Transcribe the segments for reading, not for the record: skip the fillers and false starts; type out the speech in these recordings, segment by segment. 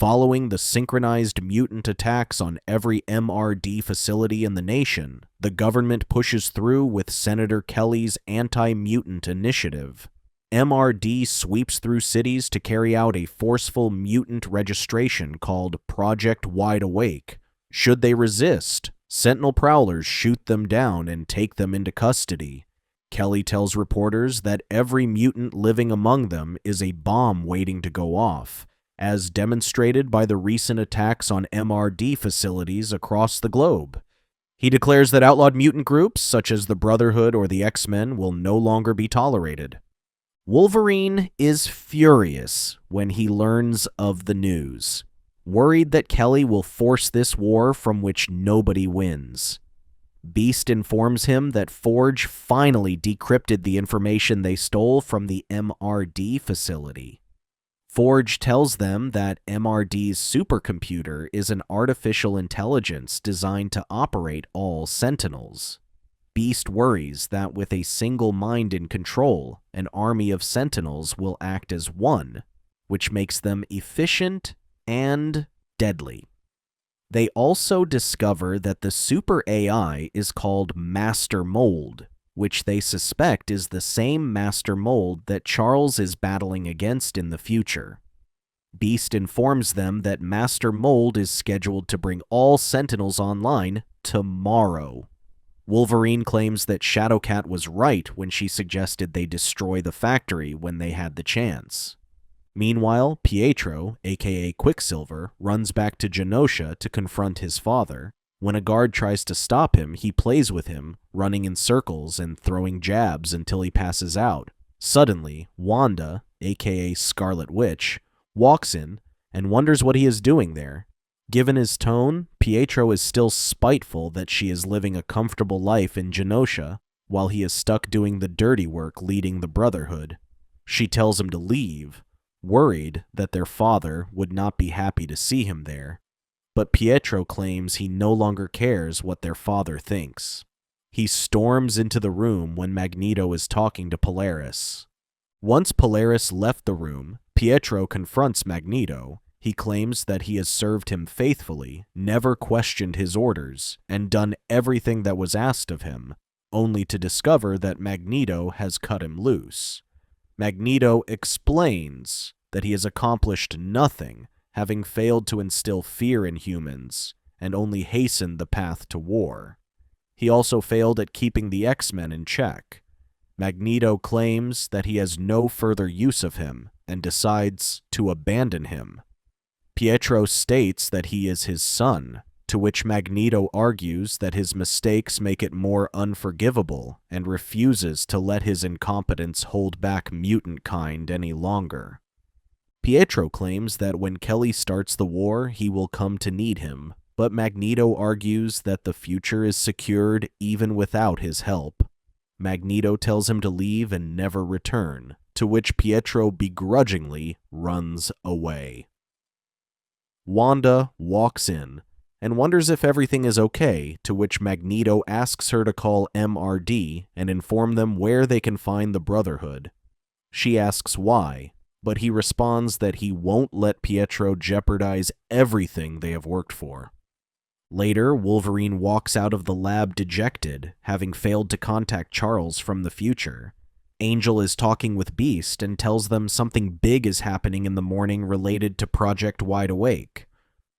Following the synchronized mutant attacks on every MRD facility in the nation, the government pushes through with Senator Kelly's anti-mutant initiative. MRD sweeps through cities to carry out a forceful mutant registration called Project Wide Awake. Should they resist, Sentinel Prowlers shoot them down and take them into custody. Kelly tells reporters that every mutant living among them is a bomb waiting to go off, as demonstrated by the recent attacks on MRD facilities across the globe. He declares that outlawed mutant groups, such as the Brotherhood or the Xmen, will no longer be tolerated. Wolverine is furious when he learns of the news, worried that Kelly will force this war from which nobody wins. Beast informs him that Forge finally decrypted the information they stole from the MRD facility. Forge tells them that MRD's supercomputer is an artificial intelligence designed to operate all Sentinels. Beast worries that with a single mind in control, an army of Sentinels will act as one, which makes them efficient and deadly. They also discover that the super AI is called Master Mold, which they suspect is the same Master Mold that Charles is battling against in the future. Beast informs them that Master Mold is scheduled to bring all Sentinels online tomorrow. Wolverine claims that Shadowcat was right when she suggested they destroy the factory when they had the chance. Meanwhile, Pietro, aka Quicksilver, runs back to Genosha to confront his father. When a guard tries to stop him, he plays with him, running in circles and throwing jabs until he passes out. Suddenly, Wanda, aka Scarlet Witch, walks in and wonders what he is doing there. Given his tone, Pietro is still spiteful that she is living a comfortable life in Genosha while he is stuck doing the dirty work leading the Brotherhood. She tells him to leave, worried that their father would not be happy to see him there. But Pietro claims he no longer cares what their father thinks. He storms into the room when Magneto is talking to Polaris. Once Polaris left the room, Pietro confronts Magneto. He claims that he has served him faithfully, never questioned his orders, and done everything that was asked of him, only to discover that Magneto has cut him loose. Magneto explains that he has accomplished nothing, having failed to instill fear in humans, and only hastened the path to war. He also failed at keeping the X-Men in check. Magneto claims that he has no further use of him, and decides to abandon him. Pietro states that he is his son, to which Magneto argues that his mistakes make it more unforgivable and refuses to let his incompetence hold back mutant kind any longer. Pietro claims that when Kelly starts the war, he will come to need him, but Magneto argues that the future is secured even without his help. Magneto tells him to leave and never return, to which Pietro begrudgingly runs away. Wanda walks in and wonders if everything is okay, to which Magneto asks her to call MRD and inform them where they can find the Brotherhood. She asks why, but he responds that he won't let Pietro jeopardize everything they have worked for. Later, Wolverine walks out of the lab dejected, having failed to contact Charles from the future. Angel is talking with Beast and tells them something big is happening in the morning related to Project Wide Awake.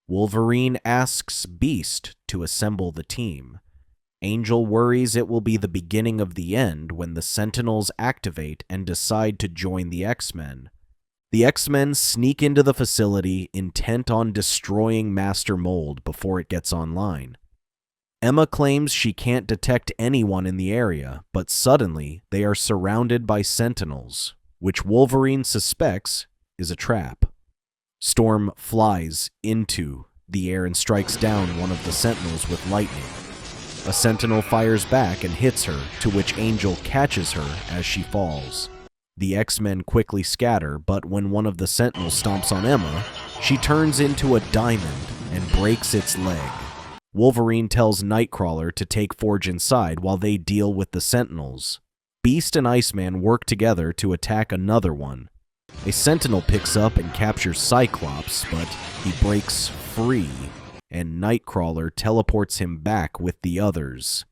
Wolverine asks Beast to assemble the team. Angel worries it will be the beginning of the end when the Sentinels activate and decide to join the X-Men. The X-Men sneak into the facility, intent on destroying Master Mold before it gets online. Emma claims she can't detect anyone in the area, but suddenly they are surrounded by Sentinels, which Wolverine suspects is a trap. Storm flies into the air and strikes down one of the Sentinels with lightning. A Sentinel fires back and hits her, to which Angel catches her as she falls. The X-Men quickly scatter, but when one of the Sentinels stomps on Emma, she turns into a diamond and breaks its leg. Wolverine tells Nightcrawler to take Forge inside while they deal with the Sentinels. Beast and Iceman work together to attack another one. A Sentinel picks up and captures Cyclops, but he breaks free, and Nightcrawler teleports him back with the others.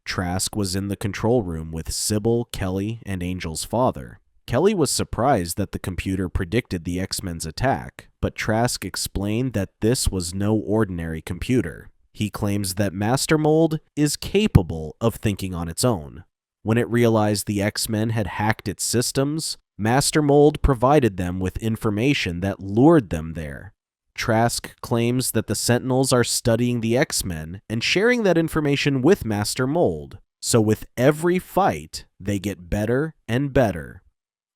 Trask was in the control room with Sybil, Kelly, and Angel's father. Kelly was surprised that the computer predicted the X-Men's attack, but Trask explained that this was no ordinary computer. He claims that Master Mold is capable of thinking on its own. When it realized the X-Men had hacked its systems, Master Mold provided them with information that lured them there. Trask claims that the Sentinels are studying the X-Men and sharing that information with Master Mold, so with every fight, they get better and better.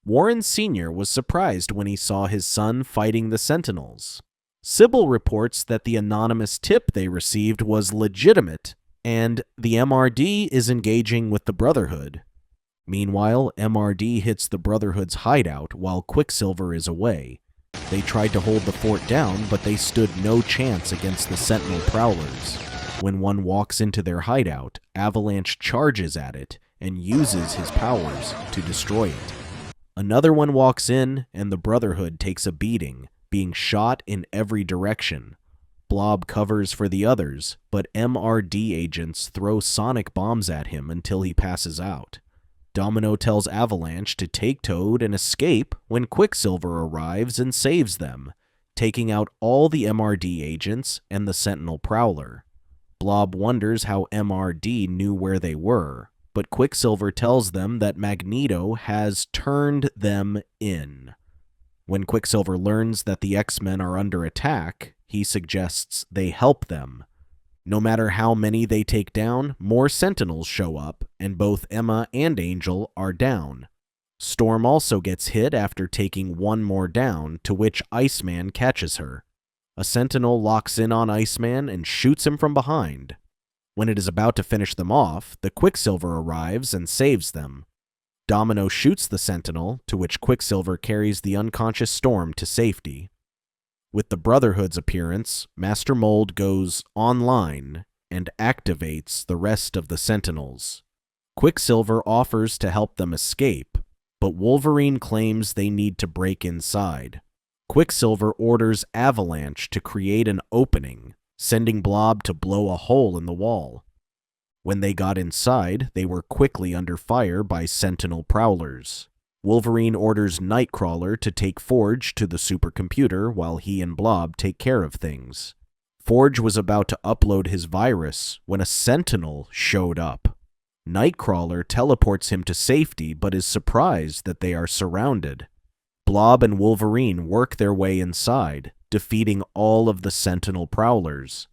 Warren Sr. was surprised when he saw his son fighting the Sentinels. Sybil reports that the anonymous tip they received was legitimate, and the MRD is engaging with the Brotherhood. Meanwhile, MRD hits the Brotherhood's hideout while Quicksilver is away. They tried to hold the fort down, but they stood no chance against the Sentinel Prowlers. When one walks into their hideout, Avalanche charges at it and uses his powers to destroy it. Another one walks in, and the Brotherhood takes a beating, being shot in every direction. Blob covers for the others, but MRD agents throw sonic bombs at him until he passes out. Domino tells Avalanche to take Toad and escape when Quicksilver arrives and saves them, taking out all the MRD agents and the Sentinel Prowler. Blob wonders how MRD knew where they were, but Quicksilver tells them that Magneto has turned them in. When Quicksilver learns that the X-Men are under attack, he suggests they help them. No matter how many they take down, more Sentinels show up, and both Emma and Angel are down. Storm also gets hit after taking one more down, to which Iceman catches her. A Sentinel locks in on Iceman and shoots him from behind. When it is about to finish them off, the Quicksilver arrives and saves them. Domino shoots the Sentinel, to which Quicksilver carries the unconscious Storm to safety. With the Brotherhood's appearance, Master Mold goes online and activates the rest of the Sentinels. Quicksilver offers to help them escape, but Wolverine claims they need to break inside. Quicksilver orders Avalanche to create an opening, sending Blob to blow a hole in the wall. When they got inside, they were quickly under fire by Sentinel Prowlers. Wolverine orders Nightcrawler to take Forge to the supercomputer while he and Blob take care of things. Forge was about to upload his virus when a Sentinel showed up. Nightcrawler teleports him to safety but is surprised that they are surrounded. Blob and Wolverine work their way inside, defeating all of the Sentinel Prowlers.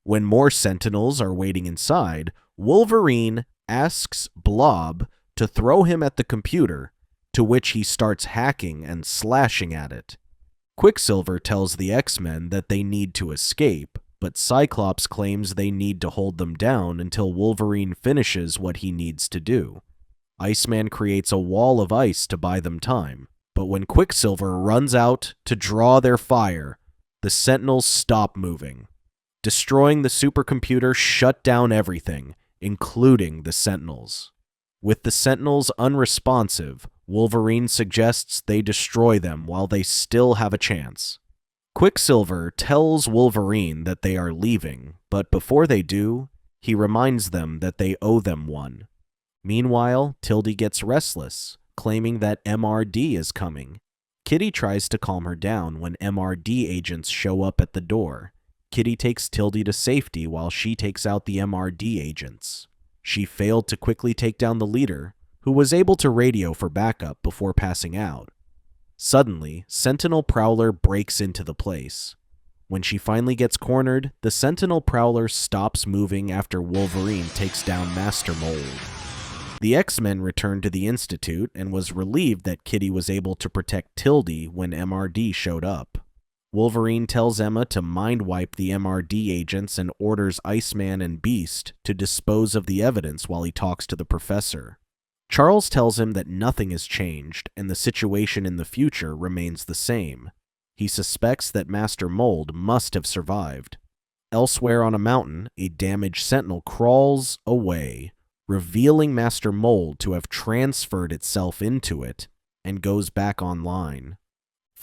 When more Sentinels are waiting inside, Wolverine asks Blob to throw him at the computer, to which he starts hacking and slashing at it. Quicksilver tells the X-Men that they need to escape, but Cyclops claims they need to hold them down until Wolverine finishes what he needs to do. Iceman creates a wall of ice to buy them time, but when Quicksilver runs out to draw their fire, the Sentinels stop moving. Destroying the supercomputer shut down everything, including the Sentinels. With the Sentinels unresponsive, Wolverine suggests they destroy them while they still have a chance. Quicksilver tells Wolverine that they are leaving, but before they do, he reminds them that they owe them one. Meanwhile, Tildy gets restless, claiming that MRD is coming. Kitty tries to calm her down when MRD agents show up at the door. Kitty takes Tildy to safety while she takes out the MRD agents. She failed to quickly take down the leader, who was able to radio for backup before passing out. Suddenly, Sentinel Prowler breaks into the place. When she finally gets cornered, the Sentinel Prowler stops moving after Wolverine takes down Master Mold. The X-Men returned to the Institute and was relieved that Kitty was able to protect Tildy when MRD showed up. Wolverine tells Emma to mind-wipe the MRD agents and orders Iceman and Beast to dispose of the evidence while he talks to the professor. Charles tells him that nothing has changed and the situation in the future remains the same. He suspects that Master Mold must have survived. Elsewhere on a mountain, a damaged Sentinel crawls away, revealing Master Mold to have transferred itself into it and goes back online.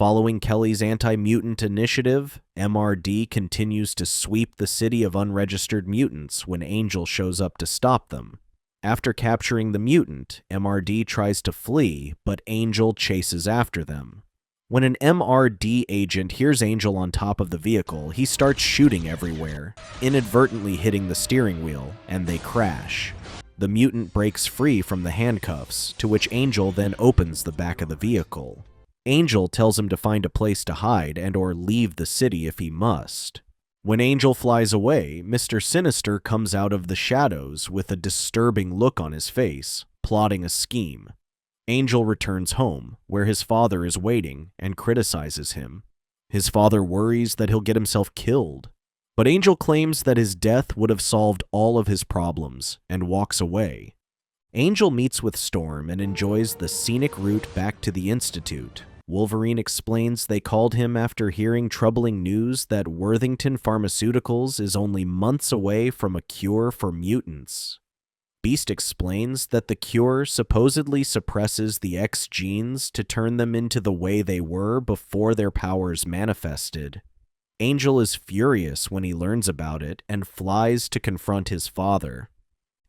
Following Kelly's anti-mutant initiative, MRD continues to sweep the city of unregistered mutants when Angel shows up to stop them. After capturing the mutant, MRD tries to flee, but Angel chases after them. When an MRD agent hears Angel on top of the vehicle, he starts shooting everywhere, inadvertently hitting the steering wheel, and they crash. The mutant breaks free from the handcuffs, to which Angel then opens the back of the vehicle. Angel tells him to find a place to hide and/or leave the city if he must. When Angel flies away, Mr. Sinister comes out of the shadows with a disturbing look on his face, plotting a scheme. Angel returns home, where his father is waiting, and criticizes him. His father worries that he'll get himself killed, but Angel claims that his death would have solved all of his problems, and walks away. Angel meets with Storm and enjoys the scenic route back to the Institute. Wolverine explains they called him after hearing troubling news that Worthington Pharmaceuticals is only months away from a cure for mutants. Beast explains that the cure supposedly suppresses the X genes to turn them into the way they were before their powers manifested. Angel is furious when he learns about it and flies to confront his father.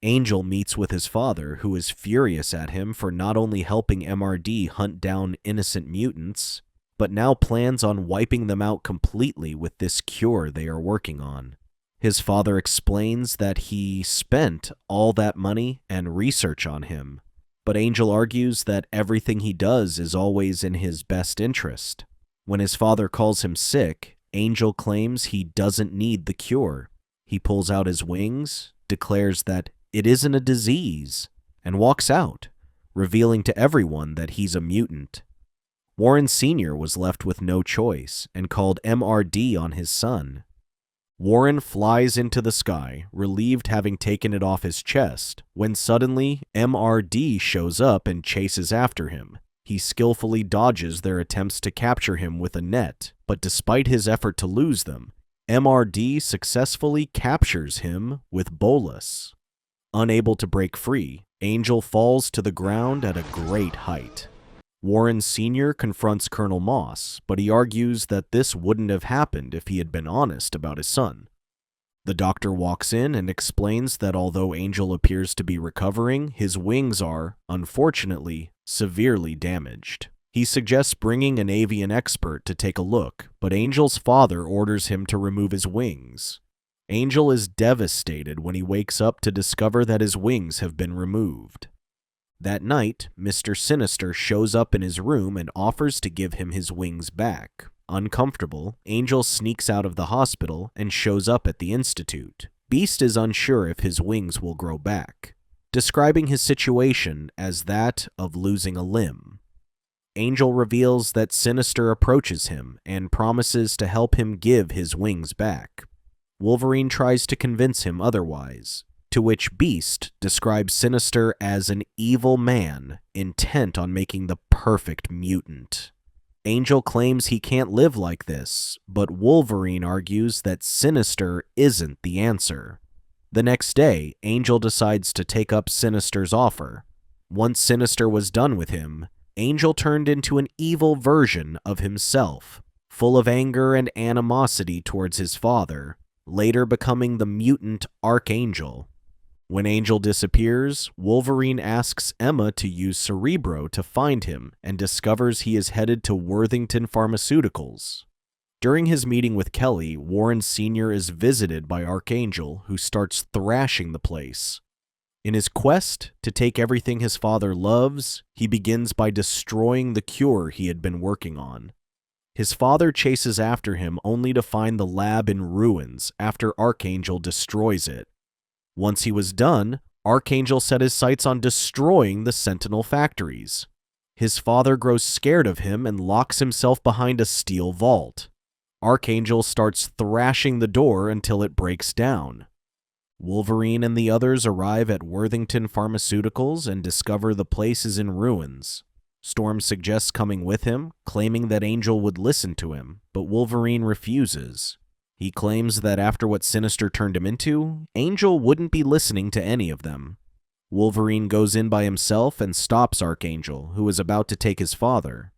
Angel meets with his father, who is furious at him for not only helping MRD hunt down innocent mutants, but now plans on wiping them out completely with this cure they are working on. His father explains that he spent all that money and research on him, but Angel argues that everything he does is always in his best interest. When his father calls him sick, Angel claims he doesn't need the cure. He pulls out his wings, declares that it isn't a disease, and walks out, revealing to everyone that he's a mutant. Warren Sr. was left with no choice and called MRD on his son. Warren flies into the sky, relieved having taken it off his chest, when suddenly MRD shows up and chases after him. He skillfully dodges their attempts to capture him with a net, but despite his effort to lose them, MRD successfully captures him with Bolus. Unable to break free, Angel falls to the ground at a great height. Warren Sr. confronts Colonel Moss, but he argues that this wouldn't have happened if he had been honest about his son. The doctor walks in and explains that although Angel appears to be recovering, his wings are, unfortunately, severely damaged. He suggests bringing an avian expert to take a look, but Angel's father orders him to remove his wings. Angel is devastated when he wakes up to discover that his wings have been removed. That night, Mr. Sinister shows up in his room and offers to give him his wings back. Uncomfortable, Angel sneaks out of the hospital and shows up at the Institute. Beast is unsure if his wings will grow back, describing his situation as that of losing a limb. Angel reveals that Sinister approaches him and promises to help him give his wings back. Wolverine tries to convince him otherwise, to which Beast describes Sinister as an evil man intent on making the perfect mutant. Angel claims he can't live like this, but Wolverine argues that Sinister isn't the answer. The next day, Angel decides to take up Sinister's offer. Once Sinister was done with him, Angel turned into an evil version of himself, full of anger and animosity towards his father, later becoming the mutant Archangel. When Angel disappears, Wolverine asks Emma to use Cerebro to find him and discovers he is headed to Worthington Pharmaceuticals. During his meeting with Kelly, Warren Sr. is visited by Archangel, who starts thrashing the place. In his quest to take everything his father loves, he begins by destroying the cure he had been working on. His father chases after him only to find the lab in ruins after Archangel destroys it. Once he was done, Archangel set his sights on destroying the Sentinel factories. His father grows scared of him and locks himself behind a steel vault. Archangel starts thrashing the door until it breaks down. Wolverine and the others arrive at Worthington Pharmaceuticals and discover the place is in ruins. Storm suggests coming with him, claiming that Angel would listen to him, but Wolverine refuses. He claims that after what Sinister turned him into, Angel wouldn't be listening to any of them. Wolverine goes in by himself and stops Archangel, who is about to take his father.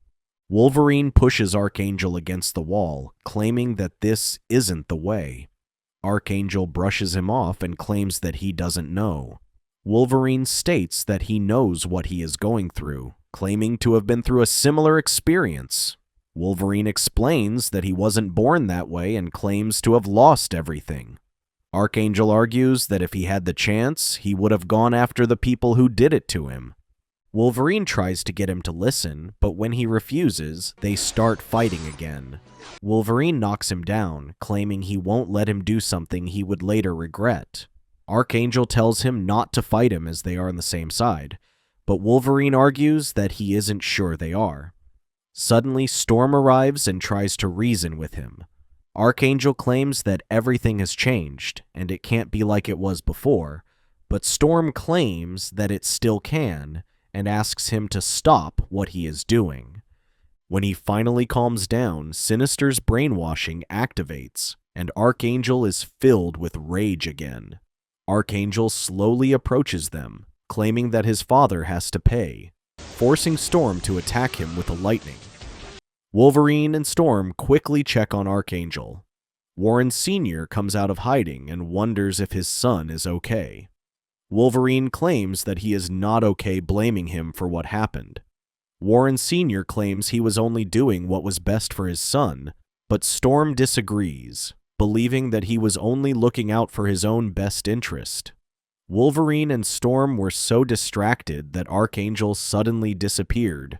Wolverine pushes Archangel against the wall, claiming that this isn't the way. Archangel brushes him off and claims that he doesn't know. Wolverine states that he knows what he is going through, claiming to have been through a similar experience. Wolverine explains that he wasn't born that way and claims to have lost everything. Archangel argues that if he had the chance, he would have gone after the people who did it to him. Wolverine tries to get him to listen, but when he refuses, they start fighting again. Wolverine knocks him down, claiming he won't let him do something he would later regret. Archangel tells him not to fight him as they are on the same side, but Wolverine argues that he isn't sure they are. Suddenly, Storm arrives and tries to reason with him. Archangel claims that everything has changed, and it can't be like it was before, but Storm claims that it still can, and asks him to stop what he is doing. When he finally calms down, Sinister's brainwashing activates, and Archangel is filled with rage again. Archangel slowly approaches them, claiming that his father has to pay, forcing Storm to attack him with the lightning. Wolverine and Storm quickly check on Archangel. Warren Sr. comes out of hiding and wonders if his son is okay. Wolverine claims that he is not okay blaming him for what happened. Warren Sr. claims he was only doing what was best for his son, but Storm disagrees, believing that he was only looking out for his own best interest. Wolverine and Storm were so distracted that Archangel suddenly disappeared.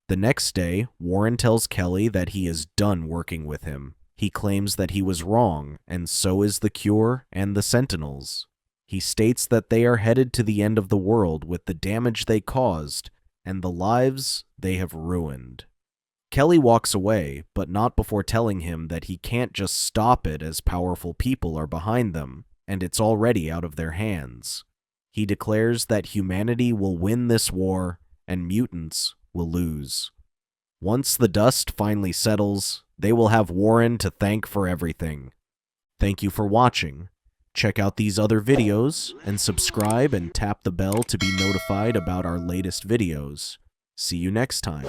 The next day, Warren tells Kelly that he is done working with him. He claims that he was wrong, and so is the Cure and the Sentinels. He states that they are headed to the end of the world with the damage they caused and the lives they have ruined. Kelly walks away, but not before telling him that he can't just stop it as powerful people are behind them, and it's already out of their hands. He declares that humanity will win this war, and mutants will lose. Once the dust finally settles, they will have Warren to thank for everything. Thank you for watching. Check out these other videos, and subscribe and tap the bell to be notified about our latest videos. See you next time.